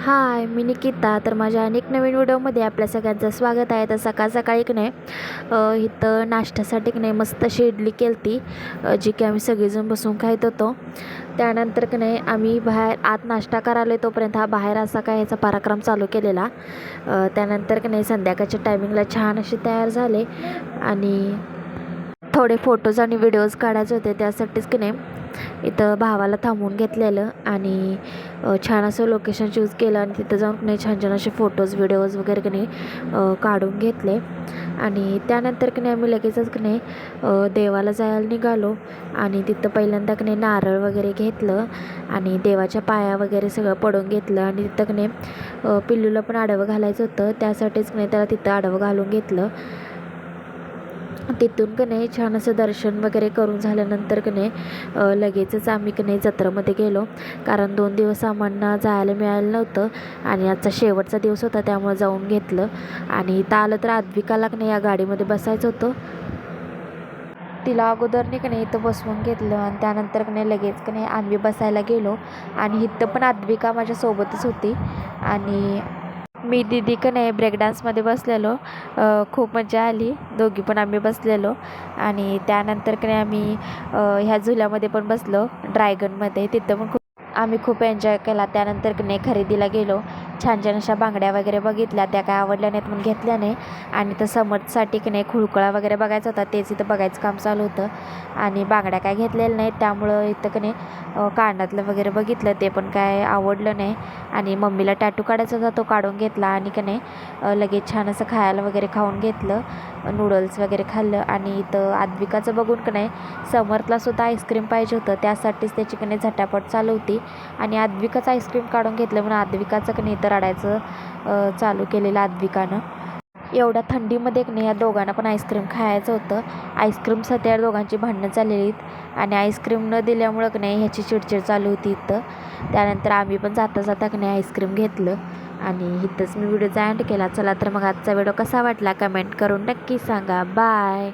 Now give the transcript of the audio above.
हाय, मी निकिता. तर माझ्या अनेक नवीन व्हिडिओमध्ये आपल्या सगळ्यांचं स्वागत आहे. तर सकाळ सकाळी की नाही इथं नाश्त्यासाठी की नाही मस्त अशी इडली केली होती, जी की आम्ही सगळेजण बसून खात होतो. त्यानंतर की नाही आम्ही बाहेर आत नाश्ता करायला तोपर्यंत हा बाहेर असा काय याचा पराक्रम चालू केलेला. त्यानंतर की नाही संध्याकाळच्या टायमिंगला छान असे तयार झाले आणि थोडे फोटोज आणि व्हिडिओज काढायचे होते. त्यासाठीच की नाही इथं भावाला थांबवून घेतलेलं आणि छान असं लोकेशन चूज केलं आणि तिथं जाऊन की नाही छान छान असे फोटोज व्हिडिओज वगैरे की नाही काढून घेतले. आणि त्यानंतर की नाही आम्ही लगेचच की नाही देवाला जायला निघालो आणि तिथं पहिल्यांदा की नाही नारळ वगैरे घेतलं आणि देवाच्या पाया वगैरे सगळं पडून घेतलं आणि तिथं की नाही पिल्लूला पण आडवं घालायचं होतं. त्यासाठीच की नाही त्याला तिथं आडवं घालून घेतलं. तिथून की नाही छान असं दर्शन वगैरे करून झाल्यानंतर की नाही लगेचच आम्ही की नाही जत्रेमध्ये गेलो, कारण 2 दिवस आम्हाला जायला मिळालं नव्हतं आणि आजचा शेवटचा दिवस होता त्यामुळे जाऊन घेतलं. आणि इथं आलं तर आद्विकाला की नाही या गाडीमध्ये बसायचं होतं. तिला अगोदरने की नाही इथं बसवून घेतलं आणि त्यानंतर की नाही लगेच की नाही आम्ही बसायला गेलो आणि इथं पण आद्विका माझ्यासोबतच होती आणि मी दीदी का नाही ब्रेक डान्समध्ये बसलेलो. खूप मजा आली, दोघी पण आम्ही बसलेलो आणि त्यानंतर की नाही आम्ही ह्या झुल्यामध्ये पण बसलो, ड्रॅगनमध्ये. तिथं पण आम्ही खूप एन्जॉय केला. त्यानंतर की नाही खरेदीला गेलो, छान छान अशा बांगड्या वगैरे बघितल्या, त्या काय आवडल्या नाहीत म्हणून घेतल्या नाही. आणि तर समर्थसाठी की नाही खुळखुळा वगैरे बघायचा होता, तेच इथं बघायचं काम चालू होतं आणि बांगड्या काय घेतलेल्या नाहीत. त्यामुळं इथं की नाही कानातलं वगैरे बघितलं, ते पण काय आवडलं नाही. आणि मम्मीला टॅटू काढायचा होता, तो काढून घेतला आणि की नाही लगेच छान असं खायला वगैरे खाऊन घेतलं, नूडल्स वगैरे खाल्लं. आणि इथं आद्विकाचं बघून की नाही समर्थलासुद्धा आईस्क्रीम पाहिजे होतं, त्यासाठीच त्याची की नाही झटापट चालू होती आणि आद्विकाचं आईस्क्रीम काढून घेतलं म्हणून आद्विकाचं की नाही तर रडायचं चालू केलेलं आद्विकानं. एवढ्या थंडीमध्ये की नाही या दोघांना पण आईस्क्रीम खायचं होतं. आईस्क्रीमसाठी या दोघांची भांडणं चाललेली आणि आईस्क्रीम न दिल्यामुळं की नाही ह्याची चिडचिड चालू होती इथं. त्यानंतर आम्ही पण जाता जाता की नाही आईस्क्रीम घेतलं आणि इथंच मी व्हिडिओचा एंड केला. चला तर मग आजचा व्हिडिओ कसा वाटला कमेंट करून नक्की सांगा. बाय.